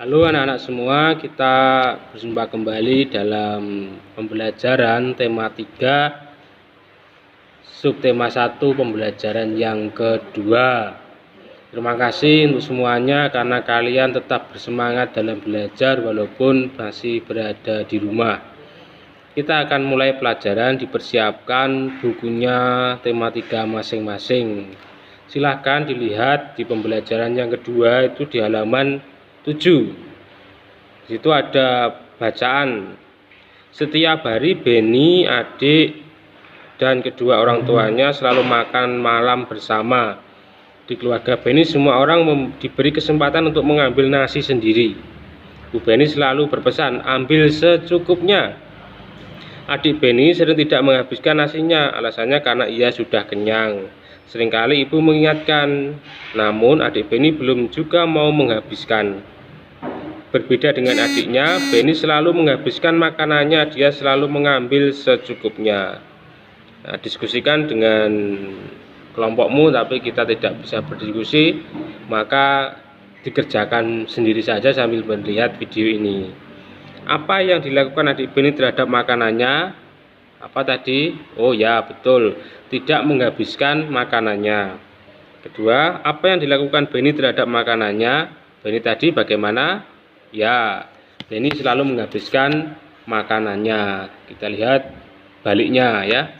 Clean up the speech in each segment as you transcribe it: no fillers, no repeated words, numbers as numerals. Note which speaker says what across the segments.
Speaker 1: Halo anak-anak semua, kita berjumpa kembali dalam pembelajaran tema 3 subtema 1 pembelajaran yang kedua. Terima kasih untuk semuanya karena kalian tetap bersemangat dalam belajar walaupun masih berada di rumah. Kita akan mulai pelajaran, dipersiapkan bukunya tema 3 masing-masing. Silahkan dilihat di pembelajaran yang kedua itu di halaman 7. Di situ ada bacaan. Setiap hari Beni, adik, dan kedua orang tuanya selalu makan malam bersama. Di keluarga Beni semua orang diberi kesempatan untuk mengambil nasi sendiri. Bu Beni selalu berpesan, ambil secukupnya. Adik Beni sering tidak menghabiskan nasinya, alasannya karena ia sudah kenyang. Seringkali ibu mengingatkan, namun adik Beni belum juga mau menghabiskan. Berbeda dengan adiknya, Beni selalu menghabiskan makanannya, dia selalu mengambil secukupnya. Nah, diskusikan dengan kelompokmu, tapi kita tidak bisa berdiskusi, maka dikerjakan sendiri saja sambil melihat video ini. Apa yang dilakukan adik Beni terhadap makanannya? Apa tadi? Oh ya, betul, tidak menghabiskan makanannya. Kedua, apa yang dilakukan Beni terhadap makanannya? Beni tadi bagaimana? Ya, Beni selalu menghabiskan makanannya. Kita lihat baliknya ya.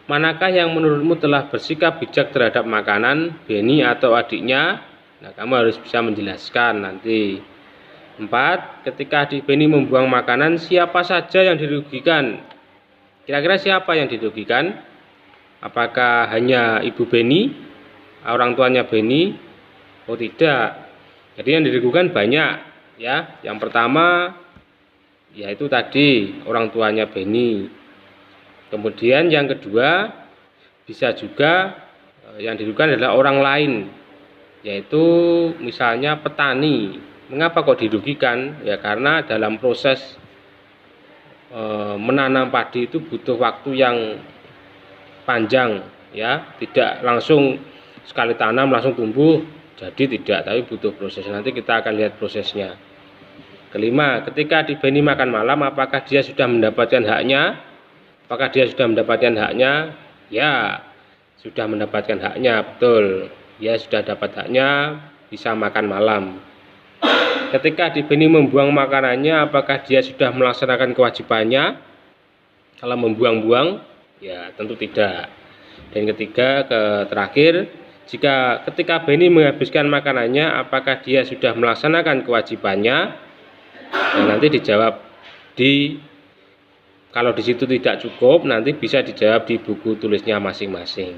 Speaker 1: Manakah yang menurutmu telah bersikap bijak terhadap makanan, Beni atau adiknya? Nah, kamu harus bisa menjelaskan nanti. 4. Ketika adik Beni membuang makanan, siapa saja yang dirugikan? Kira-kira siapa yang dirugikan? Apakah hanya ibu Beni, orang tuanya Beni? Oh tidak. Jadi yang dirugikan banyak ya. Yang pertama yaitu tadi orang tuanya Beni. Kemudian yang kedua bisa juga yang dirugikan adalah orang lain, yaitu misalnya petani. Mengapa kok dirugikan? Ya karena dalam proses menanam padi itu butuh waktu yang panjang ya, tidak langsung sekali tanam langsung tumbuh, jadi tidak, tapi butuh proses. Nanti kita akan lihat prosesnya. Kelima, ketika adik Beni makan malam, apakah dia sudah mendapatkan haknya? Apakah dia sudah mendapatkan haknya? Ya, sudah mendapatkan haknya, betul. Ya, sudah dapat haknya, bisa makan malam. Ketika adik Beni membuang makanannya, apakah dia sudah melaksanakan kewajibannya? Kalau membuang-buang, ya tentu tidak. Dan ketiga, terakhir, ketika Beni menghabiskan makanannya, apakah dia sudah melaksanakan kewajibannya? Nah, nanti dijawab kalau di situ tidak cukup, nanti bisa dijawab di buku tulisnya masing-masing.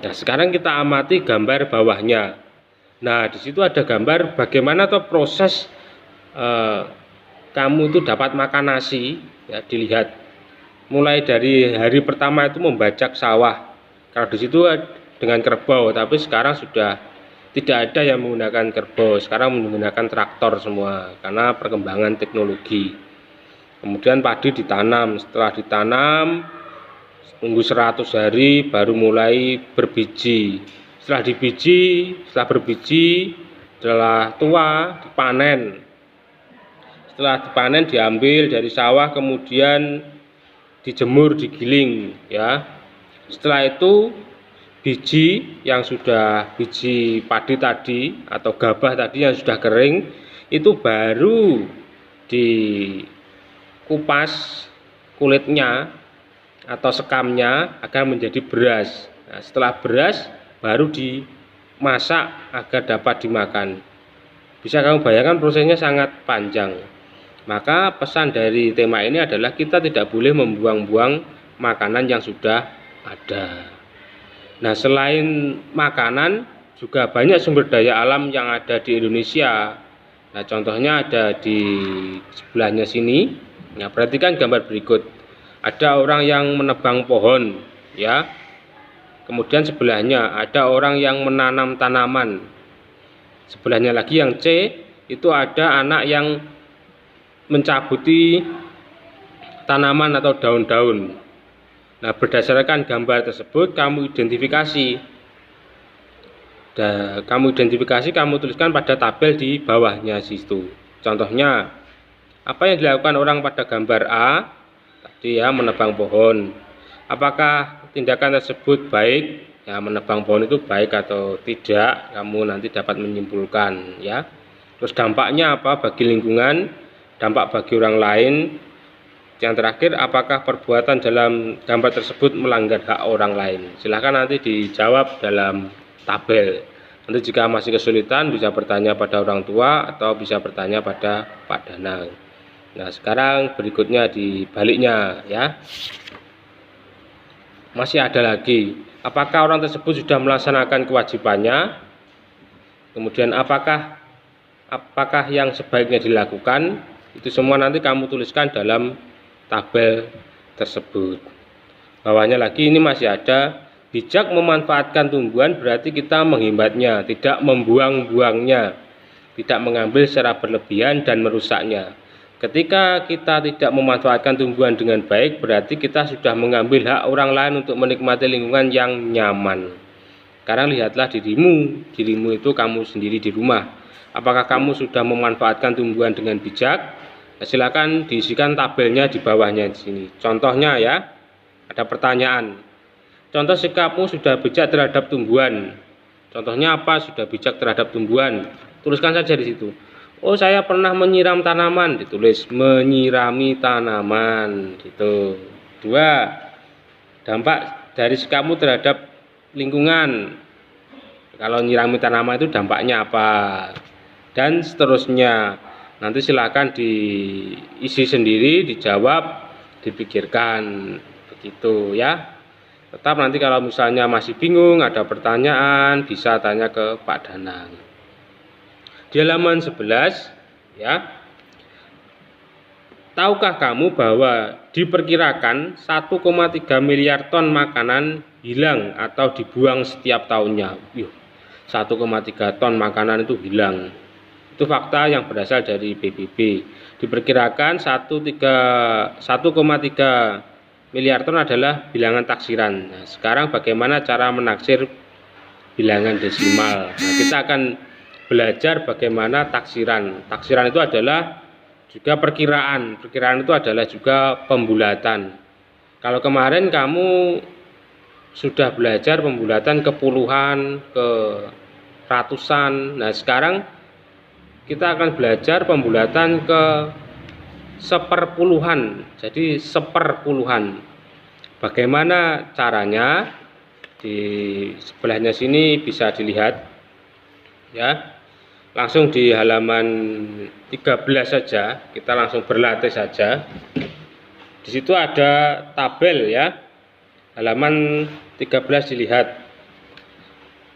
Speaker 1: Nah, sekarang kita amati gambar bawahnya. Nah, di situ ada gambar bagaimana proses kamu itu dapat makan nasi. Ya, dilihat mulai dari hari pertama itu membajak sawah. Kalau di situ dengan kerbau, tapi sekarang sudah tidak ada yang menggunakan kerbau. Sekarang menggunakan traktor semua karena perkembangan teknologi. Kemudian padi ditanam, setelah ditanam tunggu 100 hari baru mulai berbiji. Setelah berbiji, setelah tua dipanen. Setelah dipanen diambil dari sawah, kemudian dijemur, digiling ya. Setelah itu biji yang sudah biji padi tadi atau gabah tadi yang sudah kering itu baru dikupas kulitnya atau sekamnya agar menjadi beras. Nah, setelah beras baru dimasak agar dapat dimakan. Bisa kamu bayangkan prosesnya sangat panjang. Maka pesan dari tema ini adalah kita tidak boleh membuang-buang makanan yang sudah ada. Nah, selain makanan juga banyak sumber daya alam yang ada di Indonesia. Nah, contohnya ada di sebelahnya sini. Nah, perhatikan gambar berikut. Ada orang yang menebang pohon ya. Kemudian sebelahnya ada orang yang menanam tanaman. Sebelahnya lagi yang C itu ada anak yang mencabuti tanaman atau daun-daun. Nah, berdasarkan gambar tersebut kamu identifikasi kamu identifikasi, kamu tuliskan pada tabel di bawahnya situ. Contohnya, apa yang dilakukan orang pada gambar A tadi ya, menebang pohon. Apakah tindakan tersebut baik? Ya, menebang pohon itu baik atau tidak, kamu nanti dapat menyimpulkan ya. Terus dampaknya apa bagi lingkungan, dampak bagi orang lain. Yang terakhir, apakah perbuatan dalam gambar tersebut melanggar hak orang lain? Silahkan nanti dijawab dalam tabel. Nanti jika masih kesulitan bisa bertanya pada orang tua atau bisa bertanya pada Pak Danang. Nah, sekarang berikutnya di baliknya ya. Masih ada lagi, apakah orang tersebut sudah melaksanakan kewajibannya? Kemudian apakah yang sebaiknya dilakukan? Itu semua nanti kamu tuliskan dalam tabel tersebut. Bawahnya lagi ini masih ada, bijak memanfaatkan tumbuhan berarti kita menghimbatnya, tidak membuang-buangnya, tidak mengambil secara berlebihan dan merusaknya. Ketika kita tidak memanfaatkan tumbuhan dengan baik, berarti kita sudah mengambil hak orang lain untuk menikmati lingkungan yang nyaman. Sekarang lihatlah dirimu itu kamu sendiri di rumah. Apakah kamu sudah memanfaatkan tumbuhan dengan bijak? Nah, silakan diisikan tabelnya di bawahnya di sini. Contohnya ya, ada pertanyaan. Contoh sikapmu sudah bijak terhadap tumbuhan. Contohnya apa sudah bijak terhadap tumbuhan? Tuliskan saja di situ. Oh, saya pernah menyiram tanaman, ditulis menyirami tanaman gitu. 2. Dampak dari sikapmu terhadap lingkungan. Kalau nyirami tanaman itu dampaknya apa? Dan seterusnya. Nanti silakan diisi sendiri, dijawab, dipikirkan begitu ya. Tetap nanti kalau misalnya masih bingung, ada pertanyaan, bisa tanya ke Pak Danang. Di halaman 11 ya. Tahukah kamu bahwa diperkirakan 1,3 miliar ton makanan hilang atau dibuang setiap tahunnya? 1,3 ton makanan itu hilang. Itu fakta yang berasal dari PBB. Diperkirakan 1,3 miliar ton adalah bilangan taksiran. Nah, sekarang bagaimana cara menaksir bilangan desimal? Nah, kita akan belajar bagaimana taksiran. Taksiran itu adalah juga perkiraan. Perkiraan itu adalah juga pembulatan. Kalau kemarin kamu sudah belajar pembulatan ke puluhan, ke ratusan. Nah, sekarang kita akan belajar pembulatan ke seperpuluhan. Jadi seperpuluhan. Bagaimana caranya? Di sebelahnya sini bisa dilihat ya. Langsung di halaman 13 saja, kita langsung berlatih saja. Di situ ada tabel ya. Halaman 13 dilihat.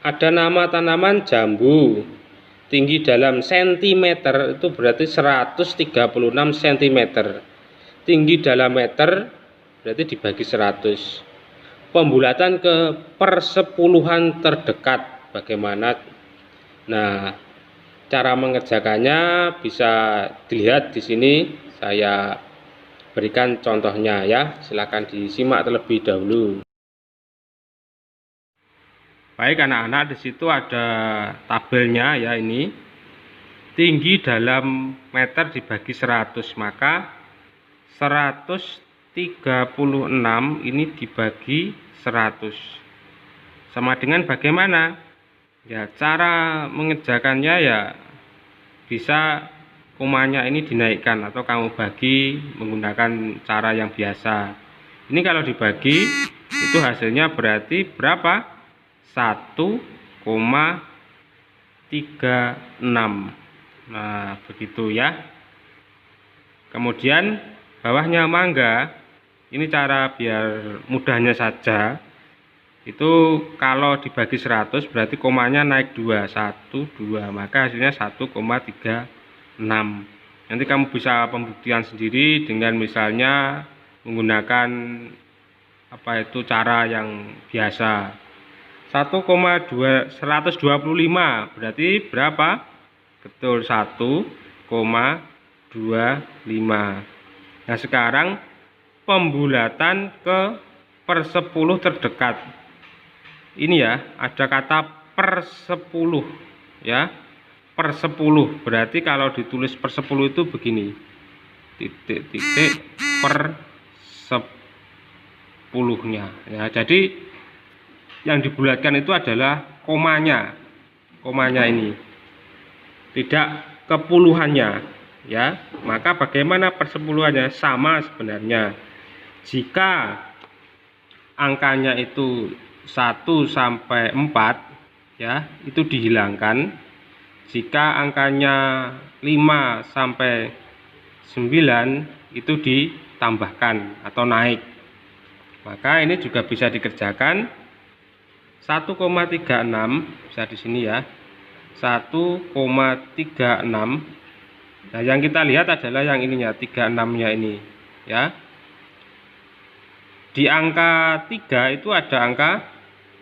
Speaker 1: Ada nama tanaman jambu. Tinggi dalam sentimeter itu berarti 136 cm. Tinggi dalam meter berarti dibagi 100. Pembulatan ke persepuluhan terdekat bagaimana? Nah, cara mengerjakannya bisa dilihat di sini, saya berikan contohnya ya. Silakan disimak terlebih dahulu. Baik anak-anak, di situ ada tabelnya ya ini. Tinggi dalam meter dibagi 100, maka 136 ini dibagi 100. Sama dengan bagaimana? Ya, cara mengerjakannya ya bisa komanya ini dinaikkan atau kamu bagi menggunakan cara yang biasa. Ini kalau dibagi itu hasilnya berarti berapa? 1,36. Nah, begitu ya. Kemudian bawahnya mangga. Ini cara biar mudahnya saja. Itu kalau dibagi 100 berarti komanya naik 2, 1, 2, maka hasilnya 1,36. Nanti kamu bisa pembuktian sendiri dengan misalnya menggunakan cara yang biasa. 125 berarti berapa? Betul, 1,25. Nah, sekarang pembulatan ke per 10 terdekat. Ini ya, ada kata per 10 ya, per 10. Berarti kalau ditulis per 10 itu begini, titik-titik per 10-nya ya. Jadi yang dibulatkan itu adalah komanya ini, tidak kepuluhannya ya. Maka bagaimana persepuluhannya? Sama sebenarnya. Jika angkanya itu 1 sampai 4 ya, itu dihilangkan. Jika angkanya 5 sampai 9 itu ditambahkan atau naik. Maka ini juga bisa dikerjakan. 1,36 bisa di sini ya, 1,36. Nah, yang kita lihat adalah yang ininya, 36-nya ini ya. Di angka 3 itu ada angka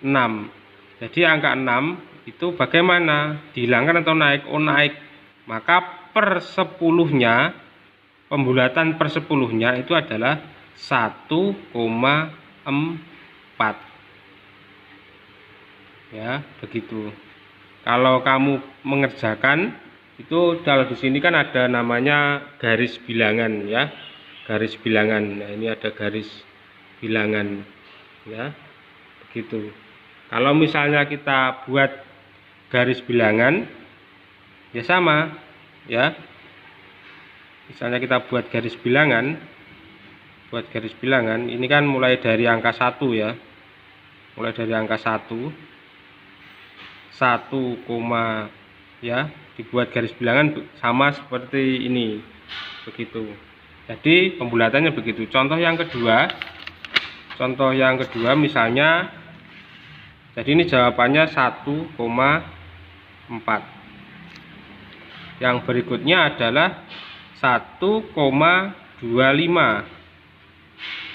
Speaker 1: 6. Jadi angka 6 itu bagaimana? Dihilangkan atau naik? Oh, naik. Maka per 10-nya, pembulatan per 10-nya itu adalah 1,4. Ya, begitu. Kalau kamu mengerjakan itu, kalau di sini kan ada namanya garis bilangan ya, garis bilangan. Nah, ini ada garis bilangan ya, begitu. Kalau misalnya kita buat garis bilangan ya sama ya. Misalnya kita buat garis bilangan, ini kan mulai dari angka 1 ya, mulai dari angka 1 ya, dibuat garis bilangan sama seperti ini, begitu. Jadi pembulatannya begitu. Contoh yang kedua misalnya, jadi ini jawabannya 1,4. Yang berikutnya adalah 1,25.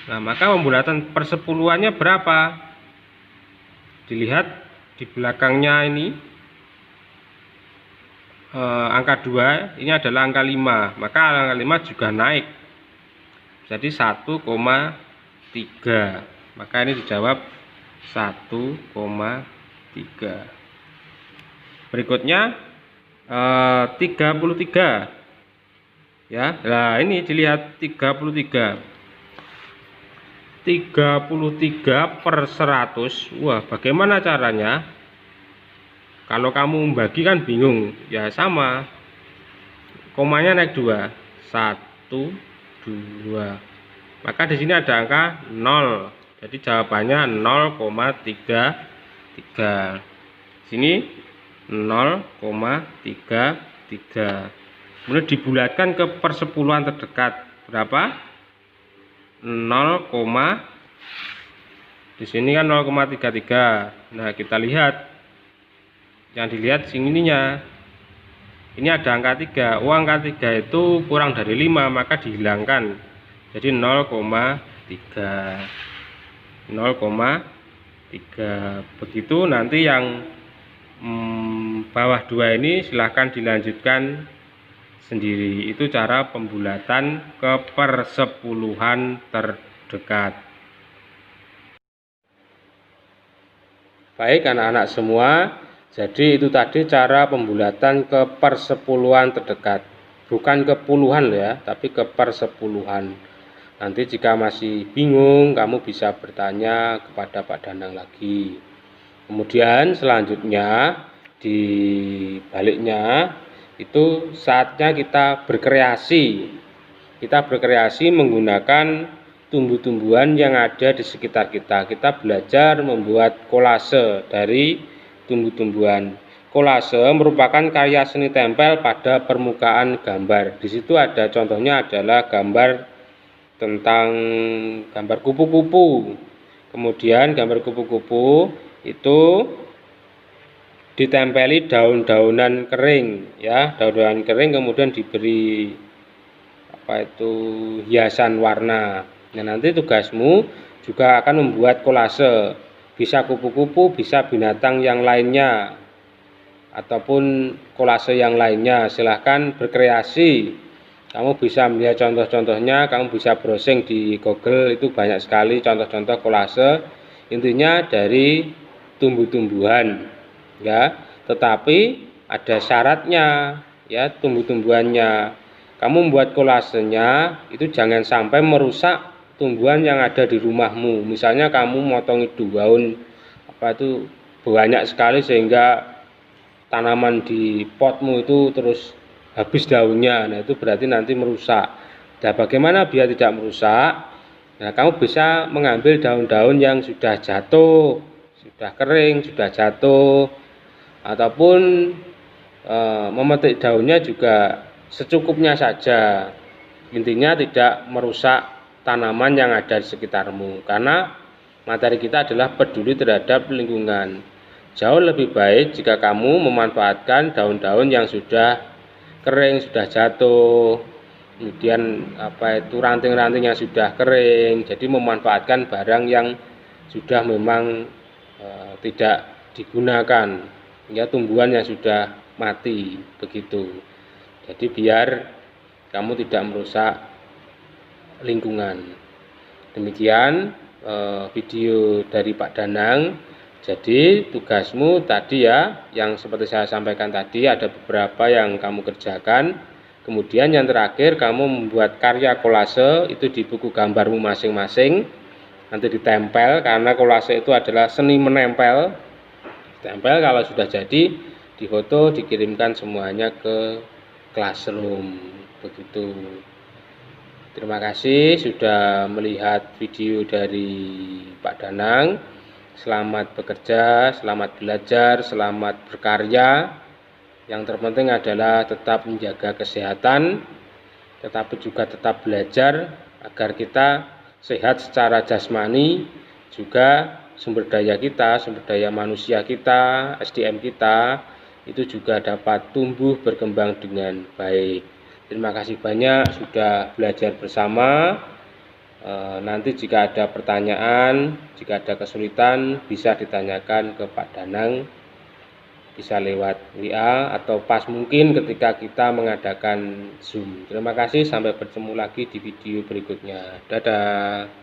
Speaker 1: Nah, maka pembulatan persepuluhannya berapa? Dilihat di belakangnya ini, angka 2 ini adalah angka 5, maka angka 5 juga naik, jadi 1,3. Maka ini dijawab 1,3. Berikutnya 33 ya. Nah, ini dilihat 33 per 100. Wah, bagaimana caranya? Kalau kamu membagi kan bingung ya, sama, komanya naik 2, 1, 2. Maka di sini ada angka 0, jadi jawabannya 0,33. Sini 0,33. Kemudian dibulatkan ke persepuluhan terdekat berapa? 0, di sini kan 0,33. Nah, kita lihat, yang dilihat sininya, ini ada angka 3. Oh, angka 3 itu kurang dari 5, maka dihilangkan, jadi 0,3. Begitu. Nanti yang bawah 2 ini silahkan dilanjutkan sendiri. Itu cara pembulatan ke persepuluhan terdekat. Baik anak-anak semua, jadi itu tadi cara pembulatan ke persepuluhan terdekat. Bukan ke puluhan ya, tapi ke persepuluhan. Nanti jika masih bingung, kamu bisa bertanya kepada Pak Danang lagi. Kemudian selanjutnya di baliknya itu saatnya kita berkreasi. Kita berkreasi menggunakan tumbuh-tumbuhan yang ada di sekitar kita. Kita belajar membuat kolase dari tumbuh-tumbuhan. Kolase merupakan karya seni tempel pada permukaan gambar. Di situ ada contohnya adalah gambar tentang gambar kupu-kupu. Kemudian gambar kupu-kupu itu ditempeli daun-daunan kering ya, daun-daunan kering, kemudian diberi hiasan warna. Nah, nanti tugasmu juga akan membuat kolase, bisa kupu-kupu, bisa binatang yang lainnya ataupun kolase yang lainnya. Silahkan berkreasi. Kamu bisa melihat contoh-contohnya, kamu bisa browsing di Google, itu banyak sekali contoh-contoh kolase. Intinya dari tumbuh-tumbuhan ya, tetapi ada syaratnya ya, tumbuh-tumbuhannya. Kamu membuat kolasenya itu jangan sampai merusak tumbuhan yang ada di rumahmu. Misalnya kamu motongi daun itu banyak sekali sehingga tanaman di potmu itu terus habis daunnya. Nah, itu berarti nanti merusak. Nah, bagaimana biar tidak merusak? Nah, kamu bisa mengambil daun-daun yang sudah jatuh, sudah kering, sudah jatuh, ataupun memetik daunnya juga secukupnya saja. Intinya tidak merusak tanaman yang ada di sekitarmu, karena materi kita adalah peduli terhadap lingkungan. Jauh lebih baik jika kamu memanfaatkan daun-daun yang sudah kering, sudah jatuh, kemudian ranting-ranting yang sudah kering. Jadi memanfaatkan barang yang sudah memang tidak digunakan, ya, tumbuhan yang sudah mati begitu. Jadi biar kamu tidak merusak lingkungan. Demikian video dari Pak Danang. Jadi tugasmu tadi ya, yang seperti saya sampaikan tadi, ada beberapa yang kamu kerjakan. Kemudian yang terakhir, kamu membuat karya kolase itu di buku gambarmu masing-masing. Nanti ditempel, karena kolase itu adalah seni menempel. Tempel, kalau sudah jadi, difoto, dikirimkan semuanya ke classroom begitu. Terima kasih sudah melihat video dari Pak Danang. Selamat bekerja, selamat belajar, selamat berkarya. Yang terpenting adalah tetap menjaga kesehatan, tetapi juga tetap belajar agar kita sehat secara jasmani, juga sumber daya kita, sumber daya manusia kita, SDM kita itu juga dapat tumbuh berkembang dengan baik. Terima kasih banyak sudah belajar bersama. Nanti jika ada pertanyaan, jika ada kesulitan, bisa ditanyakan ke Pak Danang, bisa lewat WA atau pas mungkin ketika kita mengadakan Zoom. Terima kasih, sampai bertemu lagi di video berikutnya. Dadah.